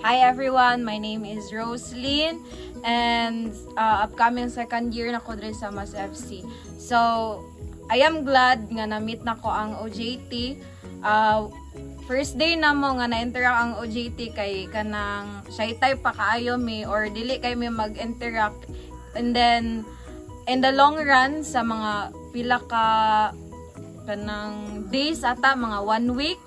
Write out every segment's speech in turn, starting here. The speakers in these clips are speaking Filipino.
Hi everyone, my name is Roslyn and upcoming second year na ko diri sa Mas FC. So, I am glad nga na-meet na ko ang OJT. First day na mo nga na-interact ang OJT kay kanang shy type pa kaayo mi or dili kay mi mag-interact. And then, in the long run, sa mga pila ka kanang days ata, mga 1 week,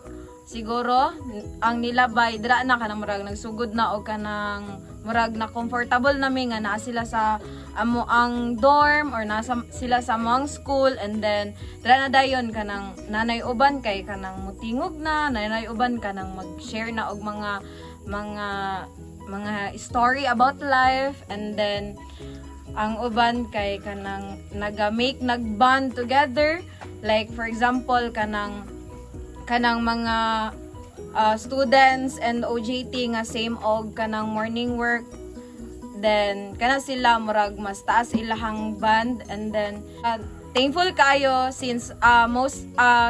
siguro ang nilabay dira na kanang murag nagsugod na og kanang murag na comfortable nami nga naa sila sa amo ang dorm or nasa sila sa among school, and then dira na dayon kanang nanay uban kay kanang mutingog na nanay uban kanang mag-share na og mga story about life, and then ang uban kay kanang nag-bond together, like for example kanang mga students and OJT nga same og kanang morning work, then kana sila murag mas taas ilahang band, and then thankful kayo since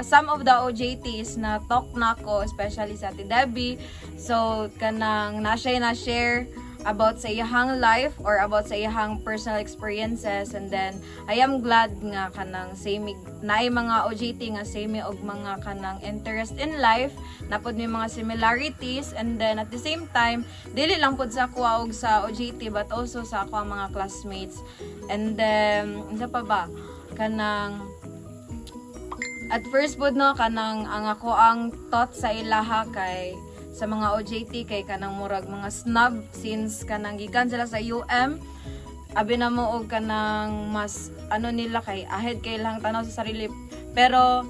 some of the OJTs na talk na ko, especially sa Ate Debbie, so kanang na share about sa iyahang life or about sa iyahang personal experiences, and then I am glad nga kanang same naay mga OJT nga same og mga kanang interest in life, napod may mga similarities, and then at the same time dili lang pud sa ako og sa OJT but also sa ako ang mga classmates. And then isa pa ba kanang at first pud no kanang ang ako ang thought sa ilaha kay sa mga OJT kay kanang murag mga snob since kanang gikan sila sa UM, abi na mo og kanang mas nila kay ahead kay lang tanaw sa sarili, pero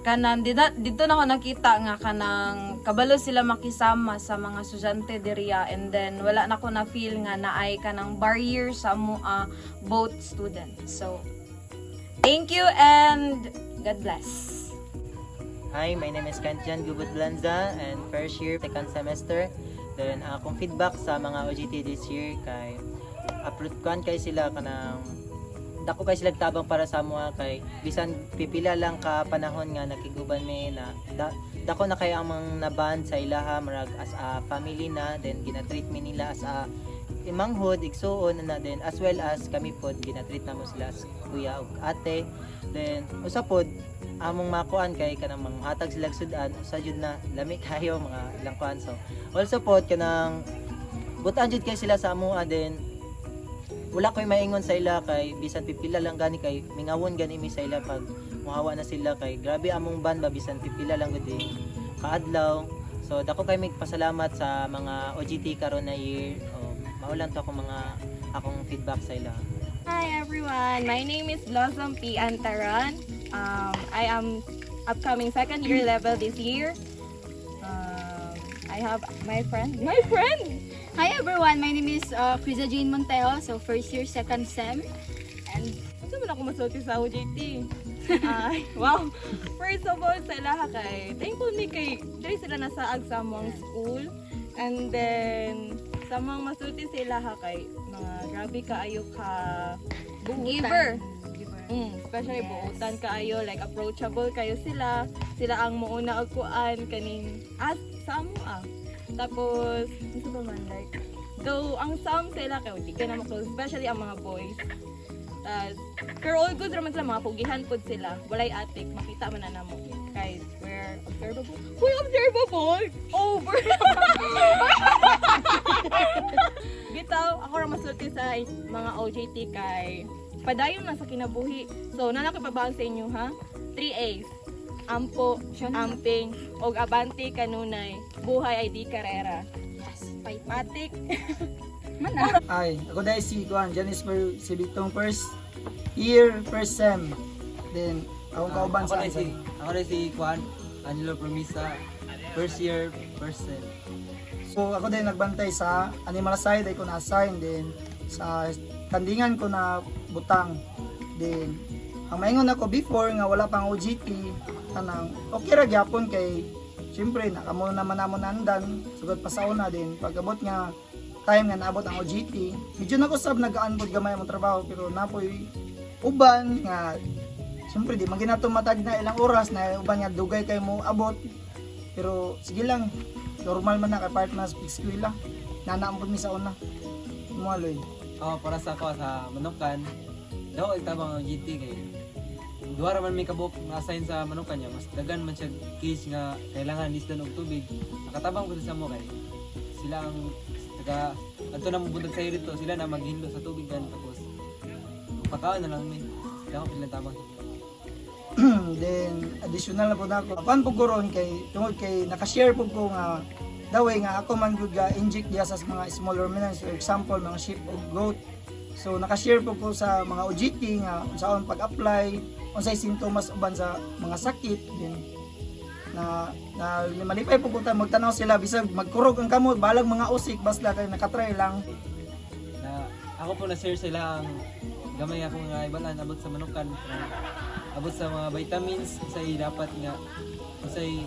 kanang dito na ko nakita nga kanang kabalo sila makisama sa mga estudyante diriya, and then wala na ko na feel nga naay kanang barrier sa both students. So thank you and God bless. Hi, my name is Kantjan Gubot Blanza and first year, second semester. Then akong feedback sa mga OJT this year kay upload kan kay sila kanang dako kay sila tabang para sa mga kay bisan pipila lang ka panahon nga nakiguban mi na dako na kay amang naban sa ilaha marag as a family na, then ginatreat mi nila as a imanghod igsuon na, then as well as kami pod ginatreat namo sila as kuya ug ate. Then usapod among makuan kay kanang manghatag sila sudan sa jud na lami kayo mga ilang kuan, so also pod kanang butan jud kay sila sa amoa, then wala koy maingon sa ila kay bisan pipila lang gani kay mingawon gani mi sa ila pag muhawa na sila kay grabe among ban ba bisan pipila lang gud kaadlaw. So dako kay magpasalamat sa mga OJT karon na year. Maulan to akong feedback sa ila. Hi everyone, my name is Blossom P. Antaran. I am upcoming second year level this year. I have my friend. Hi everyone, my name is Criza Jane Montejo, so first year, second sem. And Asa man ako masulti sa OJT? Wow! First of all, sa ilaha kay thankful mi kay diri sila nasaag sa among school, and then sa mga masulti sa ilaha kay mga grabe kaayo ka giver. Especially buutan kaayo, like approachable kayo sila ang muuna og kuan kaning ask sa amo Tapos ito ba man like though ang some sila kay di ka na close, especially ang mga boys. Pero all good naman sila, mga pugihan pod sila, walay atik, makita man na namo kay we're observable. Uy, observable! Over! Bitaw, ako ra masulti sa mga OJT kay padayon na sa kinabuhi. So, nanako pabawon sa inyo ha? 3 A's. Ampo, amping, og abante kanunay. Buhay ay di karera. yes, Matik. Ay, ako dahil si Juan, Janice si Bitong first year, first sem. Then, ako kauban sa isa. Ako na si Juan Angelo Promisa, first year, first sem. So, ako din nagbantay sa animal side, ay ko na-assign. Then, sa kandingan ko na butang. Then, ang maingon ako before nga wala pang OJT, kanang okay ra gyapon kay syempre nakamo naman namon andan sugod pa sa una din pag-abot nga time nga naabot ang OJT, medyo nakusab nagaanbod gamay ang trabaho, pero napoy uban nga syempre di man ginato matag na ilang oras na uban nga dugay kay mo abot, pero sige lang normal man na kay part na sa eskwela. nanaambot mi sa una. Mualoy. Para sa ako sa Manukan, daw itabang ang GT kay duha ra man may kabuk na-assign sa Manukan niya, mas dagan man siya case nga kailangan lisdan og tubig. Nakatabang ko sa mo kay sila ang taga adto na mubutag sa dito, sila na maghinlo sa tubig gan tapos pakaon na lang mi. Sila ko pinatabang. Then additional na po na ako. Apan po ko ron kay tungod kay nakashare po ko nga daway nga ako man gud ga inject diya sa mga smaller minerals, for example mga sheep o goat. So nakashare po ko sa mga OJT nga unsaon pag-apply, unsay sintomas uban sa mga sakit din na malipay po ko ta magtanaw sila bisag magkurog ang kamot balag mga usik basta kay nakatry lang. Na ako po na share sila ang gamay akong nga ibalan abot sa Manukan, abot sa mga vitamins say dapat nga say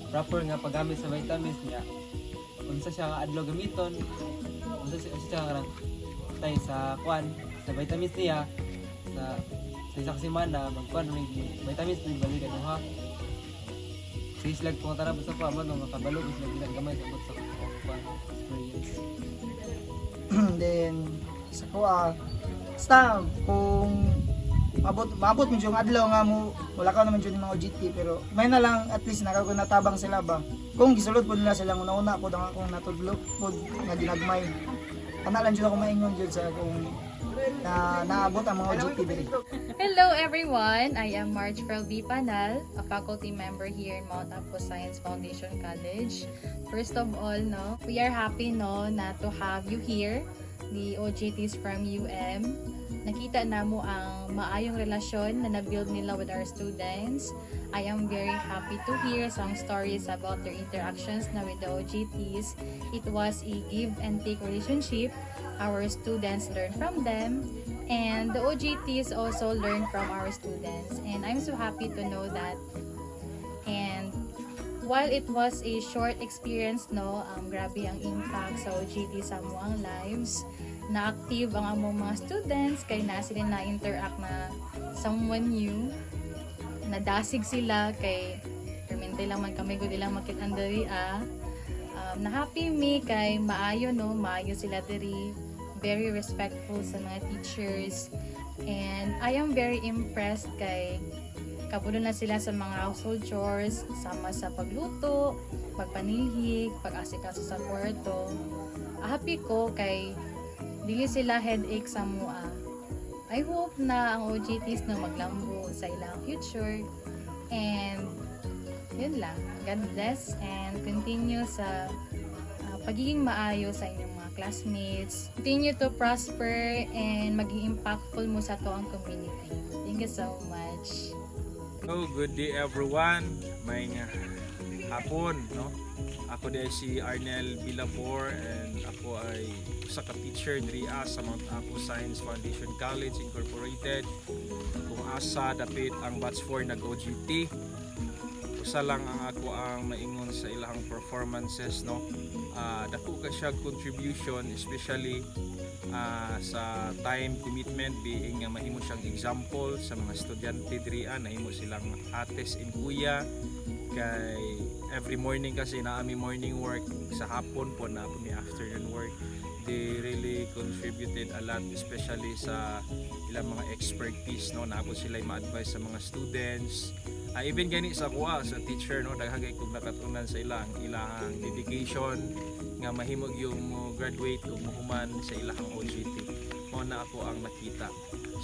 proper nga paggamit sa vitamins niya. Unsa siya nga adlaw gamiton, unsa siya nga tay sa kwan sa vitamins niya sa isang semana magkuan ring vitamins ni balik ha. Sa islag po tara basta pa man nga kabalo is lang gamay sa abot sa kwan experience. Then sa ko basta kung maabot medyo yung adlaw nga mo wala ka naman dyan yung mga OJT pero may na lang at least natabang sila ba kung gisulod po nila silang una-una po ang akong natudlo po nga ginagmay ana lang dyan ako maingon dyan sa kung naabot ang mga OJT diri. Hello everyone, I am March Pearl B. Panal, a faculty member here in Mount Apo Science Foundation College. First of all, we are happy na to have you here, the OJTs from UM. Nakita na mo ang maayong relasyon na na-build nila with our students. I am very happy to hear some stories about their interactions na with the OJTs. It was a give and take relationship. Our students learn from them and the OJTs also learn from our students. And I'm so happy to know that. And while it was a short experience, grabe ang impact sa OJT sa amuang lives. Na-active ang among mga students kay na sila na-interact na someone new. Nadasig sila kay permente lang man kami gud ilang makit-andari na-happy me kay maayo sila diri. Very respectful sa mga teachers. And I am very impressed kay kapulo na sila sa mga household chores, sama sa pagluto, pagpanilhig, pag-asikaso sa kwarto. Happy ko kay dili sila headache sa mua. I hope na ang OJTs maglambo sa ilang future. And yun lang. God bless and continue sa pagiging maayo sa inyong mga classmates. Continue to prosper and maging impactful mo sa toong community. Thank you so much. Hello, good day everyone. May hapon, Ako di si Arnel Bilabor and ako ay usa ka teacher diri sa Mount Apo Science Foundation College Incorporated. Kung asa dapit ang batch 4 nag-OJT. Usa lang ang ako ang maingon sa ilang performances, dako ka siya contribution especially sa time commitment being nga mahimo siyang example sa mga estudyante diri nahimo silang ates and kuya kay every morning kasi naami morning work sa hapon po na mi afternoon work. They really contributed a lot especially sa ilang mga expertise naabot sila ma-advise sa mga students. Even gani sa kuha sa teacher daghagay kog nakatunan sa ilang dedication nga mahimog yung mo graduate ug mahuman sa ilang OJT. Mo na ako ang nakita.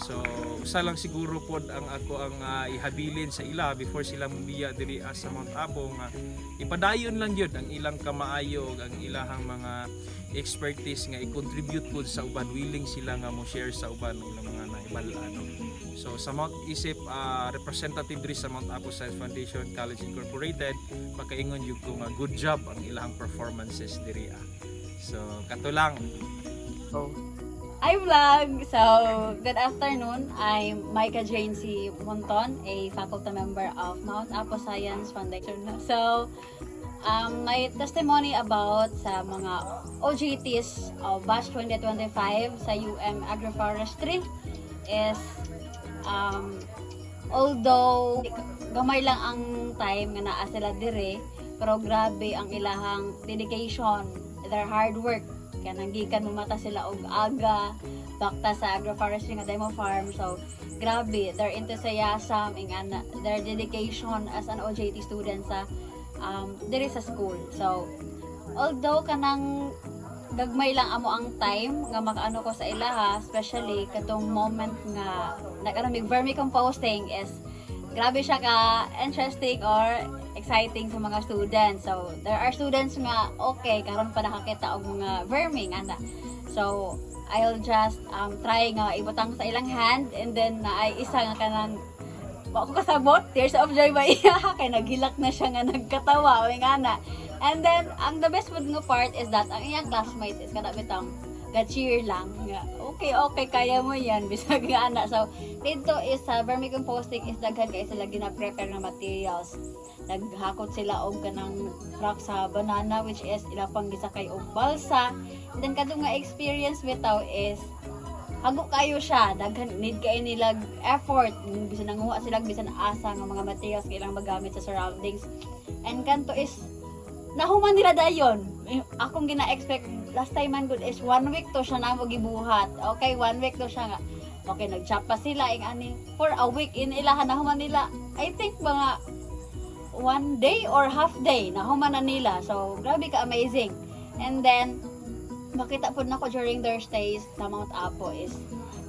So usa lang siguro pod ang ako ang ihabilin sa ila before sila mubiya diri sa Mount Apo nga ipadayon lang gyud ang ilang kamaayo ug ang ilahang mga expertise nga i-contribute pod sa uban, willing sila nga mo share sa uban ng ilang mga naibal-an. So sa Mount Isip representative diri sa Mount Apo Science Foundation College Incorporated, pagkaingon yung kung good job ang ilang performances diri. So kato lang. Hi vlog! So, good afternoon. I'm Micah Jane C. Monton, a faculty member of Mount Apo Science Foundation. So, my testimony about sa mga OJTs of batch 2025 sa UM Agroforestry is although gamay lang ang time nga naa sila dire, pero grabe ang ilahang dedication, their hard work kaya nanggikan mumata sila og aga bakta sa agroforestry nga demo farm. So grabe their enthusiasm and their dedication as an OJT student sa diri sa school. So although kanang gagmay lang amo ang time nga makaano ko sa ilaha, especially katong moment nga nag-aramig vermicomposting is grabe siya ka interesting or exciting sa mga students. So there are students nga okay karon pa nakakita og mga verming ana. So I'll just try nga ibutang sa ilang hand, and then ay isa nga kanang wa ko kasabot, tears of joy ba iya kay naghilak na siya nga nagkatawa o nga na. And then ang the best food nga part is that ang iyang classmates is kada bitang ga-cheer lang nga okay kaya mo yan bisag nga ana. So dito is sa vermicomposting is daghan kay sila gina-prepare nga materials. Naghakot sila og kanang rock sa banana, which is ilapang gisakay og balsa. And then kadto nga experience bitaw is hago kayo siya, daghan need kay nila effort bisan nanguha sila bisan asa nga mga materials kailang magamit sa surroundings. And kanto is nahuman nila dayon. Akong gina-expect last time man good is 1 week to siya namo gibuhat. Okay, 1 week to siya nga. Okay, nagchapa sila ing ani for a week in ilahan nahuman nila. I think mga 1 day or half day nahuman na nila. So grabe ka amazing. And then makita po nako during their stays sa Mount Apo is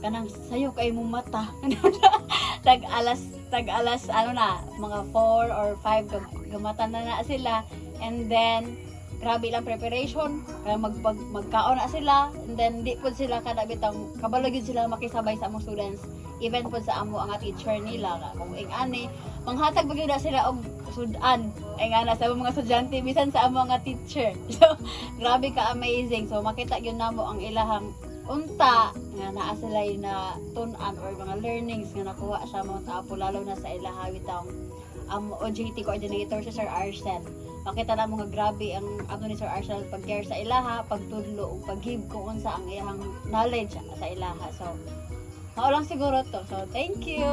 kanang sayo kay mo mata. tag alas ano na mga 4 or 5 gamatan na sila. And then grabe lang preparation kaya magkaon na sila, and then di po sila kada bitang kabalo gyud sila makisabay sa among students, even po sa amo ang teacher nila kung ingani manghatag ba gyud na sila og sudan ay nga na sa mga estudyante bisan sa amo nga teacher. So grabe ka amazing. So makita gyud namo ang ilahang unta nga naa sila na tun-an or mga learnings nga nakuha sa Mount Apo, lalo na sa ilaha bitang OJT coordinator si Sir Arcel. Makita na mga grabe ang ano ni Sir Arcel pag-care sa ilaha, pagtudlo ug pag-give kung unsa ang iyang knowledge sa ilaha. So mao lang siguro to. So thank you.